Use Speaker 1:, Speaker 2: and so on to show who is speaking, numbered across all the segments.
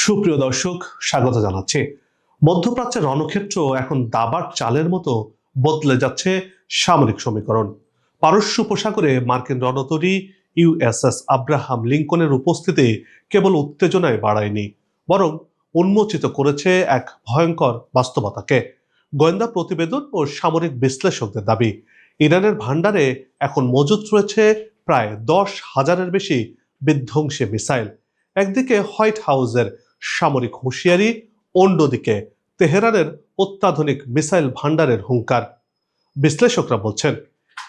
Speaker 1: সুপ্রিয় দর্শক, স্বাগত জানাচ্ছি। মধ্যপ্রাচ্যের রণক্ষেত্র এখন দাবার চালের মতো বদলে যাচ্ছে সামরিক সমীকরণ। পারস্য উপসাগরে মার্কিন রণতরী ইউএসএস আব্রাহাম লিঙ্কনের উপস্থিতি কেবল উত্তেজনায় বাড়ায়নি, বরং উন্মোচিত করেছে এক ভয়ঙ্কর বাস্তবতাকে। গোয়েন্দা প্রতিবেদন ও সামরিক বিশ্লেষকদের দাবি, ইরানের ভান্ডারে এখন মজুত রয়েছে প্রায় 10,000-এর বেশি বিধ্বংসী মিসাইল। একদিকে হোয়াইট হাউসের সামরিক হুঁশিয়ারি, অন্যদিকে তেহরানের অত্যাধুনিক মিসাইল ভান্ডারের হুঙ্কার। বিশ্লেষকরা বলছেন,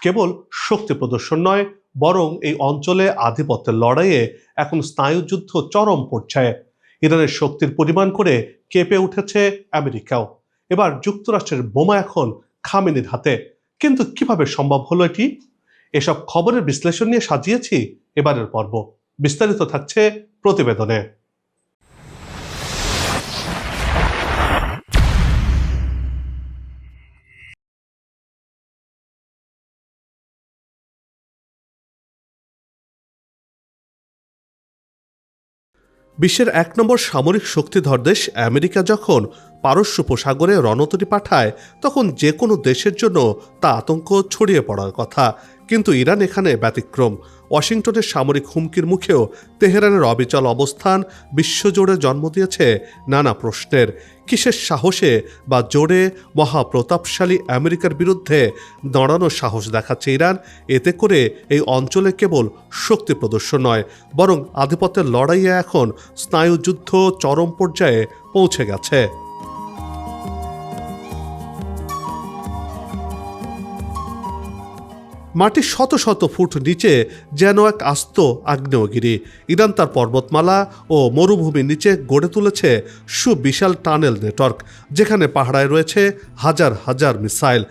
Speaker 1: কেবল শক্তি প্রদর্শন নয়, বরং এই অঞ্চলে আধিপত্যের লড়াইয়ে এখন স্নায়ুযুদ্ধ চরম পর্যায়ে। ইরানের শক্তির পরিমাণ করে কেঁপে উঠেছে আমেরিকাও। এবার যুক্তরাষ্ট্রের বোমা এখন খামেনির হাতে। কিন্তু কিভাবে সম্ভব হলো এটি? এসব খবরের বিশ্লেষণ নিয়ে সাজিয়েছি এবারের পর্ব। বিস্তারিত থাকছে প্রতিবেদনে। বিশ্বের ১ নম্বর সামরিক শক্তিধর দেশ আমেরিকা যখন পারস্য উপসাগরে রণতরী পাঠায়, তখন যে কোনো দেশের জন্য তা আতঙ্ক ছড়িয়ে পড়ার কথা। কিন্তু ইরান এখানে ব্যতিক্রম। ওয়াশিংটনের সামরিক হুমকির মুখেও তেহরানের অবিচল অবস্থান বিশ্বজুড়ে জন্ম দিয়েছে নানা প্রশ্নের। কিসের সাহসে বা জোরে মহাপ্রতাপশালী আমেরিকার বিরুদ্ধে দাঁড়ানোর সাহস দেখাচ্ছে ইরান? এতে করে এই অঞ্চলে কেবল শক্তি প্রদর্শন নয়, বরং আধিপত্যের লড়াইয়ে এখন স্নায়ুযুদ্ধ চরম পর্যায়ে পৌঁছে গেছে। মাটির শত শত ফুট নিচে যেন এক আস্ত আগ্নেয়গিরি। ইরান তার পর্বতমালা ও মরুভূমির নিচে গড়ে তুলেছে সুবিশাল টানেল নেটওয়ার্ক, যেখানে পাহাড়ায় রয়েছে হাজার হাজার মিসাইল।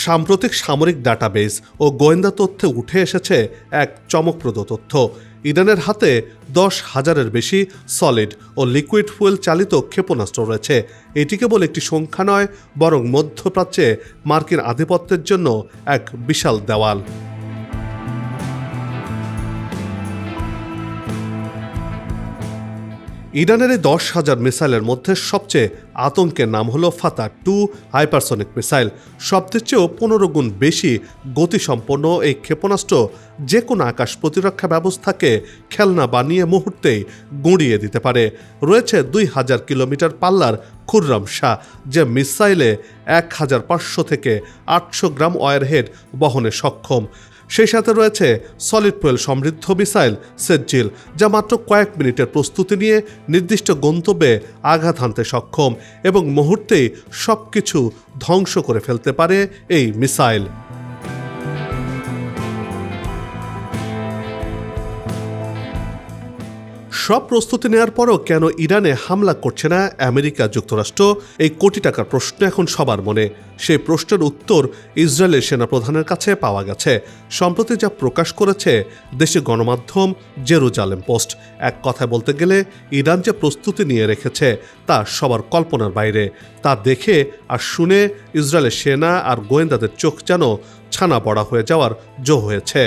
Speaker 1: সাম্প্রতিক সামরিক ডাটাবেস ও গোয়েন্দা তথ্যে উঠে এসেছে এক চমকপ্রদ তথ্য। ইরানের হাতে 10,000-এর বেশি সলিড ও লিকুইড ফুয়েল চালিত ক্ষেপণাস্ত্র রয়েছে। এটি কেবল একটি সংখ্যা নয়, বরং মধ্যপ্রাচ্যে মার্কিন আধিপত্যের জন্য এক বিশাল দেওয়াল। ইরানের এই 10,000 মিসাইলের মধ্যে সবচেয়ে আতঙ্কের নাম হলো ফাতা-2 হাইপারসনিক মিসাইল। শব্দের চেয়েও 15 গুণ বেশি গতিসম্পন্ন এই ক্ষেপণাস্ত্র যে কোনো আকাশ প্রতিরক্ষা ব্যবস্থাকে খেলনা বানিয়ে মুহূর্তেই গুঁড়িয়ে দিতে পারে। রয়েছে 2,000 কিলোমিটার পাল্লার খুররাম শাহ, যে মিসাইলে 1,500 থেকে 800 গ্রাম ওয়ারহেড বহনে সক্ষম। সেই সাথে রয়েছে সলিড ফুয়েল সমৃদ্ধ মিসাইল সেজ্জিল, যা মাত্র কয়েক মিনিটের প্রস্তুতি নিয়ে নির্দিষ্ট গন্তব্যে আঘাত হানতে সক্ষম এবং মুহূর্তেই সবকিছু ধ্বংস করে ফেলতে পারে এই মিসাইল। সব প্রস্তুতি নেওয়ার পরও কেন ইরানে হামলা করছে না আমেরিকা যুক্তরাষ্ট্র? এই কোটি টাকার প্রশ্ন এখন সবার মনে। সেই প্রশ্নের উত্তর ইসরায়েলের সেনাপ্রধানের কাছে পাওয়া গেছে। সম্প্রতি যা প্রকাশ করেছে দেশের গণমাধ্যম জেরুজালেম পোস্ট। এক কথায় বলতে গেলে ইরান যে প্রস্তুতি নিয়ে রেখেছে তা সবার কল্পনার বাইরে। তা দেখে আর শুনে ইসরায়েলের সেনা আর গোয়েন্দাদের চোখ যেন ছানা বড়া হয়ে যাওয়ার জো হয়েছে।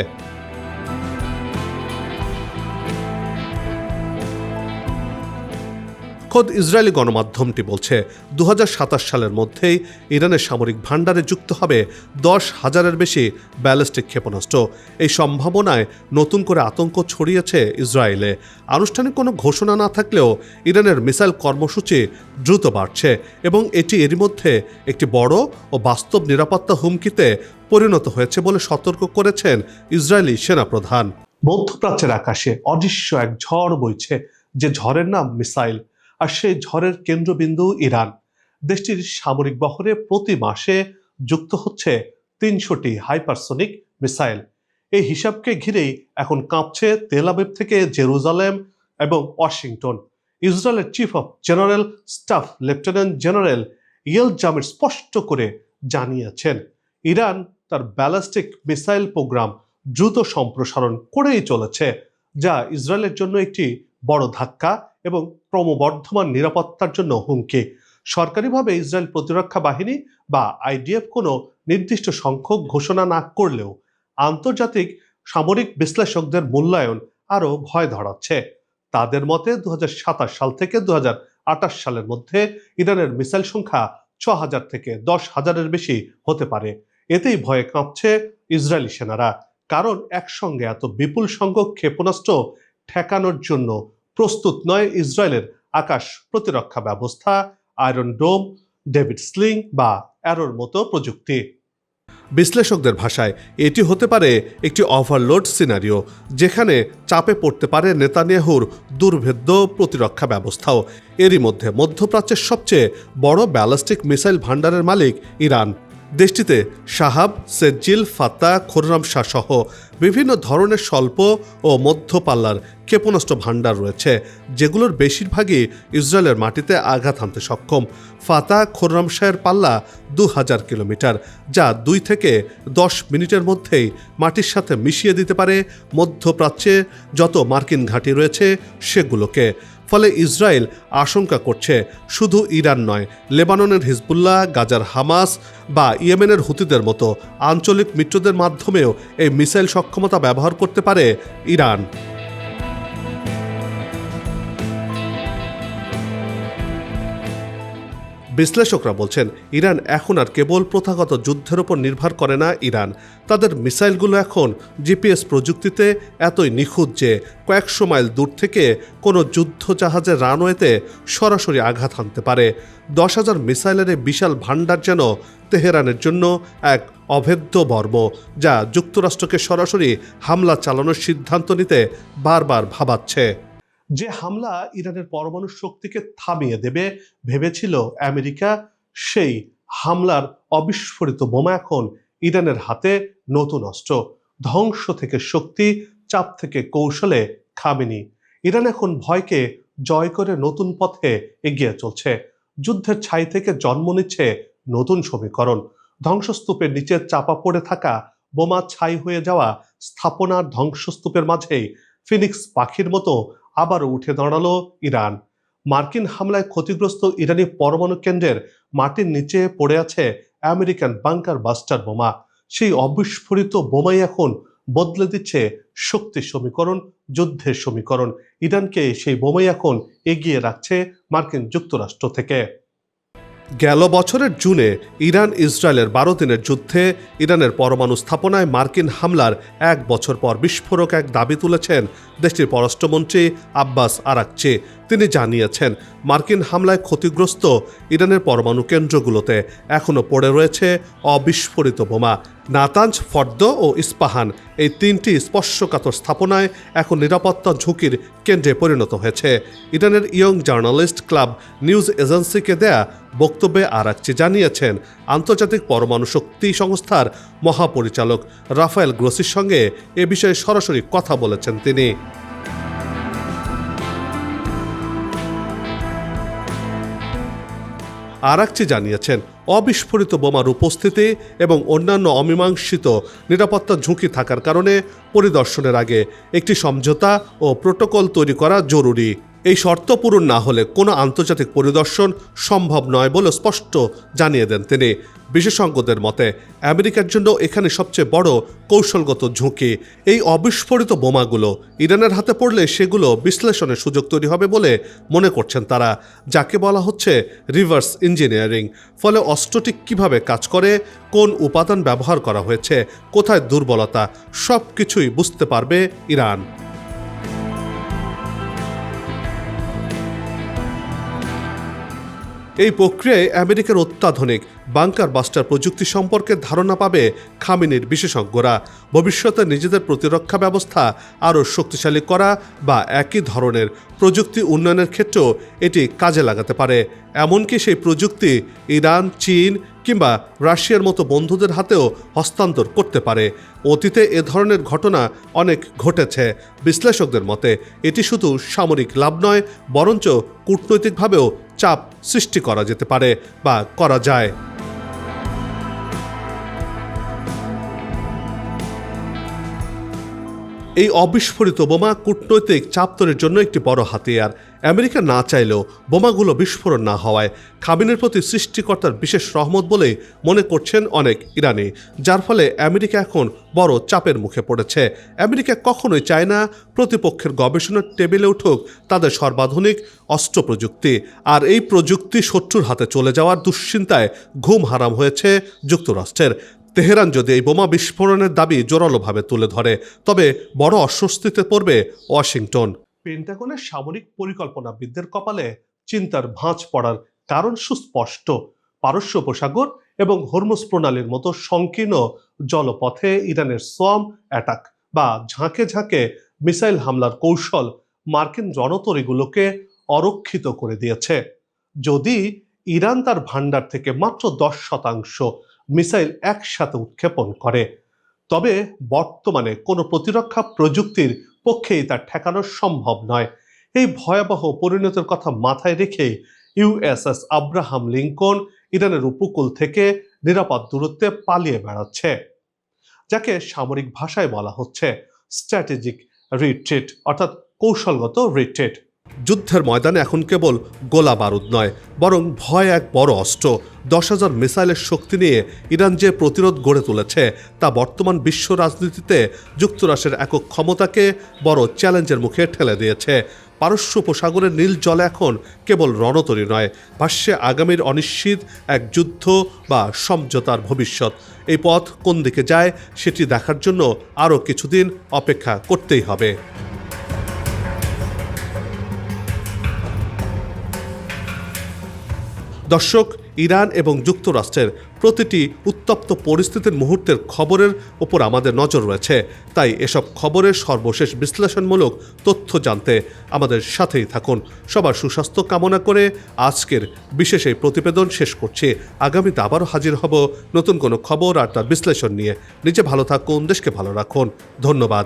Speaker 1: খোদ ইসরায়েলি গণমাধ্যমটি বলছে 2027 সালের মধ্যেই ইরানের সামরিক ভান্ডারে যুক্ত হবে 10,000-এর বেশি ব্যালিস্টিক ক্ষেপণাস্ত্র। এই সম্ভাবনায় নতুন করে আতঙ্ক ছড়িয়েছে ইসরায়েলে। আনুষ্ঠানিক কোনো ঘোষণা না থাকলেও ইরানের মিসাইল কর্মসূচি দ্রুত বাড়ছে এবং এটি এরই মধ্যে একটি বড় ও বাস্তব নিরাপত্তা হুমকিতে পরিণত হয়েছে বলে সতর্ক করেছেন ইসরায়েলি সেনাপ্রধান। মধ্যপ্রাচ্যের আকাশে অদৃশ্য এক ঝড় বইছে, যে ঝড়ের নাম মিসাইল। আর সেই ঝড়ের কেন্দ্রবিন্দু ইরান। দেশটির সামরিক বহরে প্রতি মাসে যুক্ত হচ্ছে 300টি হাইপারসনিক মিসাইল। এই হিসাবকে ঘিরেই এখন কাঁপছে তেল আবিব থেকে জেরুজালেম এবং ওয়াশিংটন। ইসরায়েলের chief of general staff lieutenant general Yale Jamir স্পষ্ট করে জানিয়েছেন, ইরান তার ব্যালিস্টিক মিসাইল প্রোগ্রাম দ্রুত সম্প্রসারণ করেই চলেছে, যা ইসরায়েলের জন্য একটি বড় ধাক্কা এবং ক্রমবর্ধমান নিরাপত্তার জন্য হুমকি। সরকারিভাবে ইসরায়েল প্রতিরক্ষা বাহিনী বা আইডিএফ কোনো নির্দিষ্ট সংখ্যক ঘোষণা না করলেও আন্তর্জাতিক সামরিক বিশ্লেষকদের মূল্যায়ন আরও ভয় ধরাচ্ছে। তাদের মতে 2027 সাল থেকে 2028 সালের মধ্যে ইরানের মিসাইল সংখ্যা 6,000 থেকে 10,000-এর বেশি হতে পারে। এতেই ভয়ে কাঁপছে ইসরায়েলি সেনারা, কারণ একসঙ্গে এত বিপুল সংখ্যক ক্ষেপণাস্ত্র ঠেকানোর জন্য প্রস্তুত নয় ইসরায়েলের আকাশ প্রতিরক্ষা ব্যবস্থা, আয়রন ডোম, ডেভিড স্লিং বা অ্যারোর মতো প্রযুক্তি। বিশ্লেষকদের ভাষায় এটি হতে পারে একটি ওভারলোড সিনারিও, যেখানে চাপে পড়তে পারে নেতানিয়াহুর দুর্ভেদ্য প্রতিরক্ষা ব্যবস্থাও। এরই মধ্যে মধ্যপ্রাচ্যের সবচেয়ে বড় ব্যালিস্টিক মিসাইল ভান্ডারের মালিক ইরান। দেশটিতে শাহাব, সেজ্জিল, ফাত্তা, খোররামশাহ সহ বিভিন্ন ধরনের স্বল্প ও মধ্যপাল্লার ক্ষেপণাস্ত্র ভান্ডার রয়েছে, যেগুলোর বেশিরভাগই ইসরায়েলের মাটিতে আঘাত হানতে সক্ষম। ফাতা, খোররামশাহের পাল্লা 2000 কিলোমিটার, যা 2 থেকে 10 মিনিটের মধ্যেই মাটির সাথে মিশিয়ে দিতে পারে মধ্যপ্রাচ্যে যত মার্কিন ঘাঁটি রয়েছে সেগুলোকে। ফলে ইসরায়েল আশঙ্কা করছে শুধু ইরান নয়, লেবাননের হিজবুল্লাহ, গাজার হামাস বা ইয়েমেনের হুতিদের মতো আঞ্চলিক মিত্রদের মাধ্যমেও এই মিসাইল সক্ষমতা ব্যবহার করতে পারে ইরান। বিশ্লেষকরা বলছেন, ইরান এখন আর কেবল প্রথাগত যুদ্ধের উপর নির্ভর করে না। তাদের মিসাইলগুলো এখন জিপিএস প্রযুক্তিতে এতই নিখুঁত যে কয়েকশো মাইল দূর থেকে কোনো যুদ্ধ জাহাজের রানওয়েতে সরাসরি আঘাত হানতে পারে। 10,000 মিসাইলের এই বিশাল ভান্ডার যেন তেহরানের জন্য এক অভেদ্য বর্ম, যা যুক্তরাষ্ট্রকে সরাসরি হামলা চালানোর সিদ্ধান্ত নিতে বারবার ভাবাচ্ছে। যে হামলা ইরানের পরমাণু শক্তিকে থামিয়ে দেবে ভেবেছিল আমেরিকা, সেই হামলার অবিস্ফোরিত বোমা এখন ইরানের হাতে নতুন অস্ত্র। ধ্বংস থেকে শক্তি, চাপ থেকে কৌশলে খামেনি। ইরান এখন ভয়কে জয় করে নতুন পথে এগিয়ে চলছে। যুদ্ধের ছাই থেকে জন্ম নিচ্ছে নতুন সমীকরণ। ধ্বংসস্তূপের নিচে চাপা পড়ে থাকা বোমা ছাই হয়ে যাওয়া স্থাপনার ধ্বংসস্তূপের মাঝেই ফিনিক্স পাখির মতো আবারও উঠে দাঁড়ালো ইরান। মার্কিন হামলায় ক্ষতিগ্রস্ত ইরানি পরমাণু কেন্দ্রের মাটির নিচে পড়ে আছে আমেরিকান বাংকার বাস্টার বোমা। সেই অবিস্ফোরিত বোমাই এখন বদলে দিচ্ছে শক্তির সমীকরণ, যুদ্ধের সমীকরণ। ইরানকে সেই বোমাই এখন এগিয়ে রাখছে মার্কিন যুক্তরাষ্ট্র থেকে। গেল বছরের জুনে ইরান ইসরায়েলের 12 দিনের যুদ্ধে ইরানের পরমাণু স্থাপনায় মার্কিন হামলার 1 বছর পর বিস্ফোরক এক দাবি তুলেছেন দেশটির পররাষ্ট্রমন্ত্রী আব্বাস আরাকচি। তিনি জানিয়েছেন, মার্কিন হামলায় ক্ষতিগ্রস্ত ইরানের পরমাণু কেন্দ্রগুলোতে এখনও পড়ে রয়েছে অবিস্ফোরিত বোমা। নাতাঞ্জ, ফর্দ ও ইস্পাহান, এই 3টি স্পর্শকাতর স্থাপনায় এখন নিরাপত্তা ঝুঁকির কেন্দ্রে পরিণত হয়েছে। ইরানের ইয়ং জার্নালিস্ট ক্লাব নিউজ এজেন্সিকে দেয়া বক্তব্যে আরাকচি জানিয়েছেন, আন্তর্জাতিক পরমাণু শক্তি সংস্থার মহাপরিচালক রাফায়েল গ্রোসির সঙ্গে এ বিষয়ে সরাসরি কথা বলেছেন তিনি। আরাকচি জানিয়েছেন, অবিস্ফোরিত বোমার উপস্থিতি এবং অন্যান্য অমীমাংসিত নিরাপত্তা ঝুঁকি থাকার কারণে পরিদর্শনের আগে একটি সমঝোতা ও প্রোটোকল তৈরি করা জরুরি। এই শর্ত পূরণ না হলে কোনো আন্তর্জাতিক পরিদর্শন সম্ভব নয় বলে স্পষ্ট জানিয়ে দেন তিনি। বিশেষজ্ঞদের মতে আমেরিকার জন্য এখানে সবচেয়ে বড় কৌশলগত ঝুঁকি। এই অবিস্ফোরিত বোমাগুলো ইরানের হাতে পড়লে সেগুলো বিশ্লেষণের সুযোগ তৈরি হবে বলে মনে করছেন তারা, যাকে বলা হচ্ছে রিভার্স ইঞ্জিনিয়ারিং। ফলে অস্ত্রটি কিভাবে কাজ করে, কোন উপাদান ব্যবহার করা হয়েছে, কোথায় দুর্বলতা, সব কিছুই বুঝতে পারবে ইরান। এই প্রক্রিয়ায় আমেরিকার অত্যাধুনিক বাংকার বাস্টার প্রযুক্তি সম্পর্কে ধারণা পাবে খামেনির বিশেষজ্ঞরা। ভবিষ্যতে নিজেদের প্রতিরক্ষা ব্যবস্থা আরও শক্তিশালী করা বা একই ধরনের প্রযুক্তি উন্নয়নের ক্ষেত্রেও এটি কাজে লাগাতে পারে। এমনকি সেই প্রযুক্তি ইরান, চীন কিংবা রাশিয়ার মতো বন্ধুদের হাতেও হস্তান্তর করতে পারে। অতীতে এ ধরনের ঘটনা অনেক ঘটেছে। বিশ্লেষকদের মতে এটি শুধু সামরিক লাভ নয়, বরঞ্চ কূটনৈতিকভাবেও চাপ সৃষ্টি করা যেতে পারে বা করা যায়। এই অবিস্ফোরিত বোমা কূটনৈতিক চাপ তৈরির জন্য একটি বড় হাতিয়ার। আমেরিকা না চাইলেও বোমাগুলো বিস্ফোরণ না হওয়ায় খামেনির প্রতি সৃষ্টিকর্তার বিশেষ রহমত বলেই মনে করছেন অনেক ইরানি, যার ফলে আমেরিকা এখন বড় চাপের মুখে পড়েছে। আমেরিকা কখনোই চায় না প্রতিপক্ষের গবেষণার টেবিলে উঠুক তাদের সর্বাধুনিক অস্ত্র প্রযুক্তি, আর এই প্রযুক্তি শত্রুর হাতে চলে যাওয়ার দুশ্চিন্তায় ঘুম হারাম হয়েছে যুক্তরাষ্ট্রের। তেহরান যদি এই বোমা বিস্ফোরণের দাবি জোরালোভাবে তুলে ধরে, তবে বড় অস্বস্তিতে পড়বে ওয়াশিংটন। পেন্টাগনের সামরিক পরিকল্পনাবিদদের কপালে চিন্তার ভাঁজ পড়ার কারণ সুস্পষ্ট। পারস্য উপসাগর এবং হরমুজ প্রণালীর মতো সংকীর্ণ জলপথে ইরানের সোয়াম অ্যাটাক বা ঝাঁকে ঝাঁকে মিসাইল হামলার কৌশল মার্কিন রণতরীগুলোকে অরক্ষিত করে দিয়েছে। যদি ইরান তার ভান্ডার থেকে মাত্র 10% মিসাইল একসাথে উৎক্ষেপণ করে, তবে বর্তমানে কোনো প্রতিরক্ষা প্রযুক্তির পক্ষেই তা ঠেকানো সম্ভব নয়। এই ভয়াবহ পরিণতির কথা মাথায় রেখেই ইউএসএস আব্রাহাম লিঙ্কন ইরানের উপকূল থেকে নিরাপদ দূরত্বে পালিয়ে বেড়াচ্ছে, যাকে সামরিক ভাষায় বলা হচ্ছে স্ট্র্যাটেজিক রিট্রিট, অর্থাৎ কৌশলগত রিট্রিট। যুদ্ধের ময়দানে এখন কেবল গোলা বারুদ নয়, বরং ভয় এক বড় অস্ত্র। 10,000 মিসাইলের শক্তি নিয়ে ইরান যে প্রতিরোধ গড়ে তুলেছে তা বর্তমান বিশ্ব রাজনীতিতে যুক্তরাষ্ট্রের একক ক্ষমতাকে বড় চ্যালেঞ্জের মুখে ঠেলে দিয়েছে। পারস্য উপসাগরের নীল জলে এখন কেবল রণতরী নয়, ভাষ্যে আগামীর অনিশ্চিত এক যুদ্ধ বা সমঝোতার ভবিষ্যৎ। এই পথ কোন দিকে যায় সেটি দেখার জন্য আরও কিছুদিন অপেক্ষা করতেই হবে। দর্শক, ইরান এবং যুক্তরাষ্ট্রের প্রতিটি উত্তপ্ত পরিস্থিতির মুহূর্তের খবরের ওপর আমাদের নজর রয়েছে, তাই এসব খবরের সর্বশেষ বিশ্লেষণমূলক তথ্য জানতে আমাদের সাথেই থাকুন। সবার সুস্বাস্থ্য কামনা করে আজকের বিশেষ এই প্রতিবেদন শেষ করছি। আগামীতে আবারও হাজির হব নতুন কোনো খবর আর তার বিশ্লেষণ নিয়ে। নিজে ভালো থাকুন, দেশকে ভালো রাখুন। ধন্যবাদ।